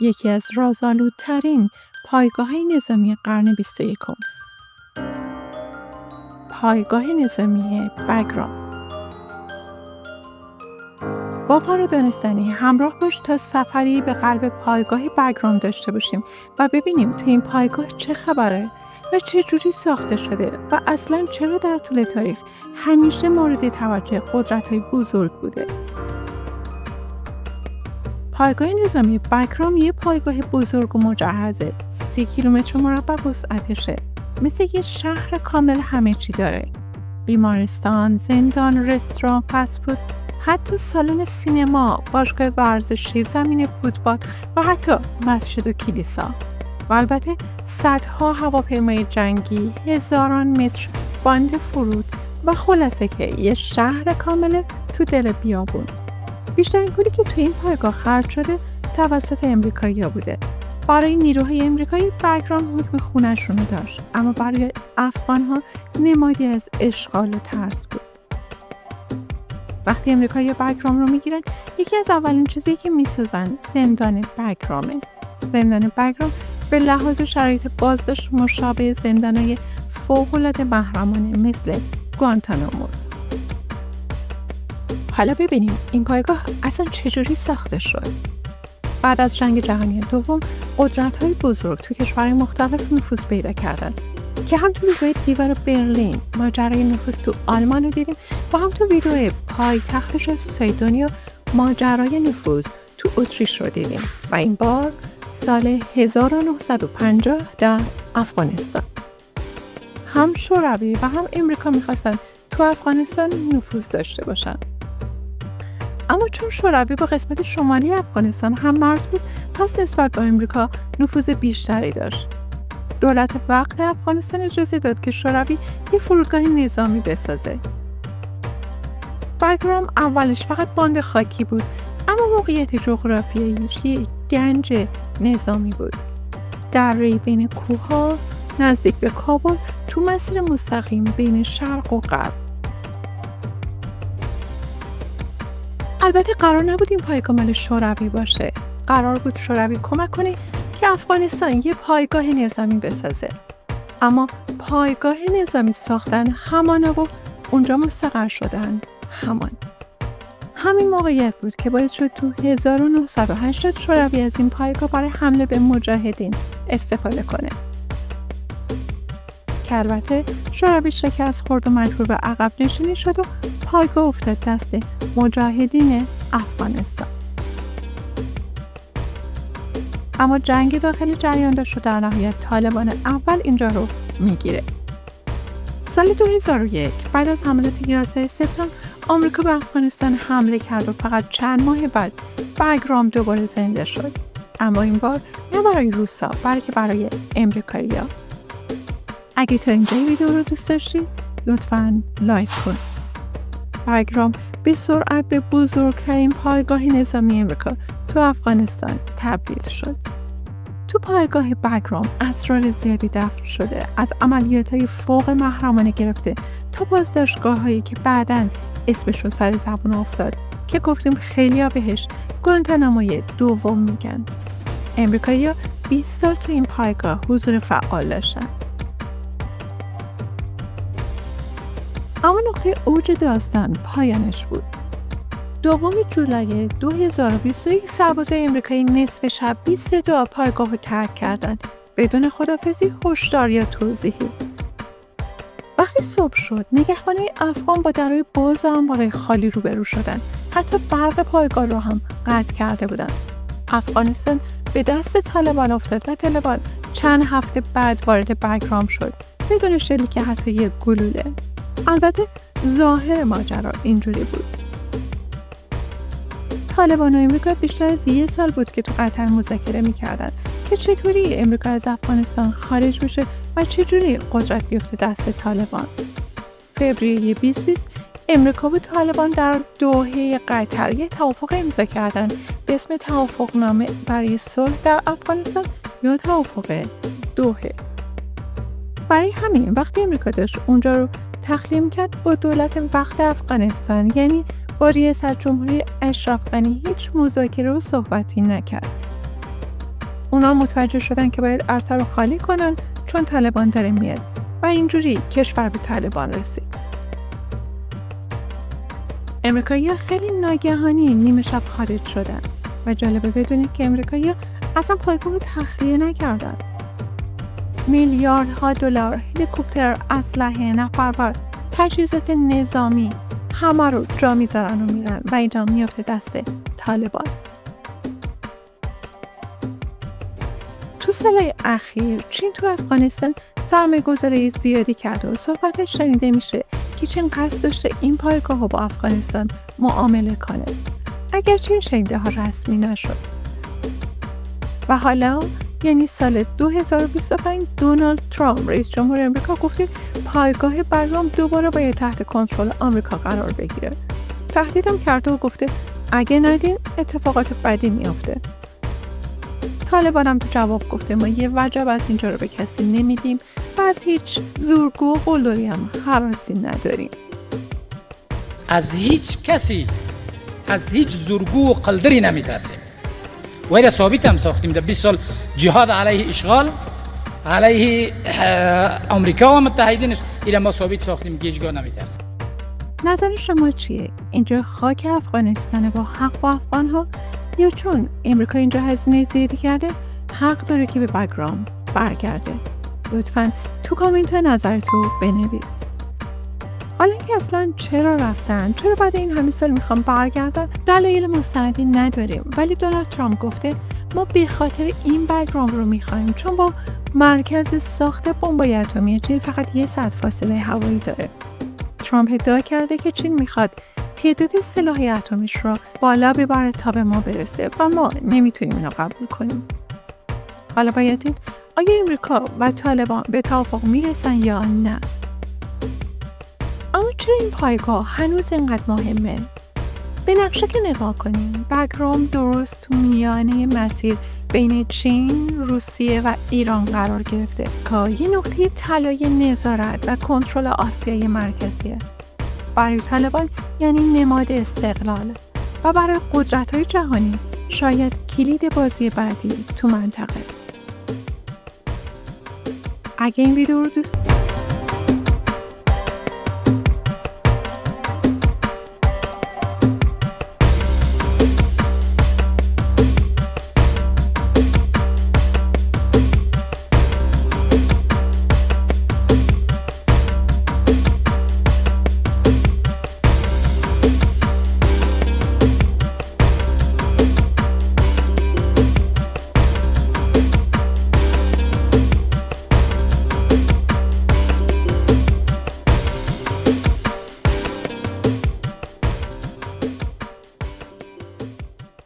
یکی از رازآلودترین پایگاه‌های نظامی قرن 21. پایگاه نظامی بگرام. با فرادانستنی همراه باش تا سفری به قلب پایگاه بگرام داشته باشیم و ببینیم تو این پایگاه چه خبره و چه جوری ساخته شده و اصلاً چرا در طول تاریخ همیشه مورد توجه قدرت‌های بزرگ بوده. پایگاه نظامی بگرام یه پایگاه بزرگ و مجهزه. 30 کیلومتر مربع وسعتشه. مثل یه شهر کامل همه چی داره. بیمارستان، زندان، رستوران، فست‌فود، حتی سالن سینما، باشگاه ورزشی، زمین فوتبال و حتی مسجد و کلیسا. و البته صدها هواپیمای جنگی، هزاران متر باند فرود و خلاصه که یه شهر کامل تو دل بیابون. بیشترین پولی که توی این پایگاه خرج شده توسط امریکایی‌ها بوده. برای نیروهای امریکایی بگرام حکم خونه‌شون داشت، اما برای افغان‌ها نمادی از اشغال و ترس بود. وقتی امریکایی‌ها بگرام رو میگیرن، یکی از اولین چیزی که میسازن زندان بگرامه. زندان بگرام به لحاظ شرایط بازداشت مشابه زندان‌های فوق‌العاده محرمانه مثل گوانتاناموس. حالا ببینیم این پایگاه اصلا چجوری ساخته شد. بعد از جنگ جهانی دوم قدرت‌های بزرگ تو کشورهای مختلف نفوذ پیدا کردند که هم تو ویدیو دیوار برلین ماجرای نفوذ تو آلمان رو دیدیم و هم تو ویدیو پایتخت جاسوسای دنیا ماجرای نفوذ تو اتریش رو دیدیم و این بار سال 1950 در افغانستان. هم شوروی و هم امریکا می‌خواستن تو افغانستان نفوذ داشته باشن. اما چون شوروی با قسمت شمالی افغانستان هم مرز بود، پس نسبت به امریکا نفوذ بیشتری داشت. دولت وقت افغانستان اجازه داد که شوروی یه فرودگاه نظامی بسازه. بگرام اولش فقط باند خاکی بود، اما موقعیت جغرافیاییش یه گنج نظامی بود. دره‌ای بین کوه‌ها نزدیک به کابل تو مسیر مستقیم بین شرق و غرب. البته قرار نبود این پایگاه مال شوروی باشه. قرار بود شوروی کمک کنه که افغانستان یه پایگاه نظامی بسازه. اما پایگاه نظامی ساختن همانا و اونجا مستقر شدن همان. همین موقعیت بود که باعث شد تو 1980 شوروی از این پایگاه برای حمله به مجاهدین استفاده کنه. که البته شوروی شکست خورد و مجبور به عقب نشینی شد و پایگاه افتاد دست مجاهدین افغانستان. اما جنگ داخلی جریان داشت و در نهایت طالبان اول اینجا رو میگیره. سال 2001 بعد از حملات 11 سپتامبر آمریکا به افغانستان حمله کرد و فقط چند ماه بعد بگرام دوباره زنده شد. اما این بار نه برای روسا بلکه برای امریکایی‌ها. اگه تا اینجای ویدیو رو دوست داشتی لطفاً لایک کن. بگرام به سرعت به بزرگترین پایگاه نظامی امریکا تو افغانستان تبدیل شد. تو پایگاه بگرام اسرار زیادی دفن شده، از عملیات‌های فوق محرمانه گرفته تا بازداشتگاه‌هایی که بعداً اسمش رو سر زبون افتاد که گفتیم خیلی‌ها بهش گوانتاناموی دوم میگن. امریکایی‌ها 20 سال تو این پایگاه حضور فعال داشتن. اما نقطه اوج داستان پایانش بود. دوم جولای 2021 سربازای امریکایی نصف شب 22 پایگاه رو ترک کردند بدون خداحافظی، هشدار یا توضیحی. وقتی صبح شد نگهبانای افغان با درهای باز و انبارای خالی روبرو شدند. حتی برق پایگاه رو هم قطع کرده بودند. افغانستان به دست طالبان افتاد و طالبان چند هفته بعد وارد بگرام شد بدون شلیک حتی یک گلوله. البته ظاهر ماجرا اینجوری بود. طالبان و امریکا بیشتر از 1 سال بود که تو قطر مذاکره می‌کردن که چطوری امریکا از افغانستان خارج بشه و چجوری قدرت بیفته دست طالبان. فوریه 2020 امریکا و طالبان در دوحه قطر یه توافق امضا کردن به اسم توافقنامه برای صلح در افغانستان یا توافق دوحه. برای همین وقتی امریکا داشت اونجا رو تخلیه می‌کرد با دولت وقت افغانستان، یعنی با ریاست جمهوری اشرف غنی، هیچ مذاکره و صحبتی نکرد. اونا متوجه شدن که باید عرصه رو خالی کنن چون طالبان داره میاد و اینجوری کشور به طالبان رسید. امریکایی‌ها خیلی ناگهانی نیمه شب خارج شدن و جالبه بدونید که امریکایی‌ها اصلا پایگاه رو تخلیه نکردن. میلیاردها دلار، هلیکوپتر، اسلحه، نفربر، تجهیزات نظامی همه رو جا میذارن و میرن و اینجا میفته دست طالبان. تو سالهای اخیر چین تو افغانستان سرمایه‌گذاری زیادی کرده و صحبتش شنیده میشه که چین قصد داشته این پایگاه رو با افغانستان معامله کنه. اگرچه این شنیده ها رسمی نشد. و حالا یعنی سال 2025 دونالد ترامپ رئیس جمهور امریکا گفته پایگاه بگرام دوباره باید تحت کنترل آمریکا قرار بگیره. تهدیدم کرده و گفته اگه ندین اتفاقات بدی میافته. طالبان هم تو جواب گفته ما یه وجب از اینجا رو به کسی نمیدیم و از هیچ زورگو و قلدری هم هراسی نداریم. از هیچ کسی، از هیچ زورگو و قلدری نمیترسیم. و ایره ثابت هم ساختیم در 20 سال جهاد علیه اشغال، علیه امریکا و متحدینش، ایره ما ثابت ساختیم که هیچگاه نمیترسیم. نظر شما چیه؟ اینجا خاک افغانستان با حق با افغان ها یا چون امریکا اینجا هزینه زیادی کرده حق داره که به بگرام برگرده؟ لطفاً تو کامنت ها نظرتو بنویس. حالا اینکه اصلا چرا رفتن، چرا بعد این همه سال میخوام برگردن، دلایل مستندی نداریم، ولی دونالد ترامپ گفته ما به خاطر این بگرام رو میخوایم چون با مرکز ساخت بمب‌های اتمی چین فقط 1 ساعت فاصله هوایی داره. ترامپ ادعا کرده که چین میخواد تعداد سلاح اتمیش رو بالا ببره تا به ما برسه و ما نمیتونیم اینو قبول کنیم. حالا باید دید آیا امریکا و طالبان به توافق میرسن یا نه؟ اما چرا این پایگاه هنوز اینقدر مهمه؟ به نقشه که نگاه کنیم، بگرام درست تو میانه مسیر بین چین، روسیه و ایران قرار گرفته که یه نقطه طلایی نظارت و کنترل آسیای مرکزیه. برای طالبان یعنی نماد استقلال و برای قدرت‌های جهانی شاید کلید بازی بعدی تو منطقه. اگه این ویدیو رو دوست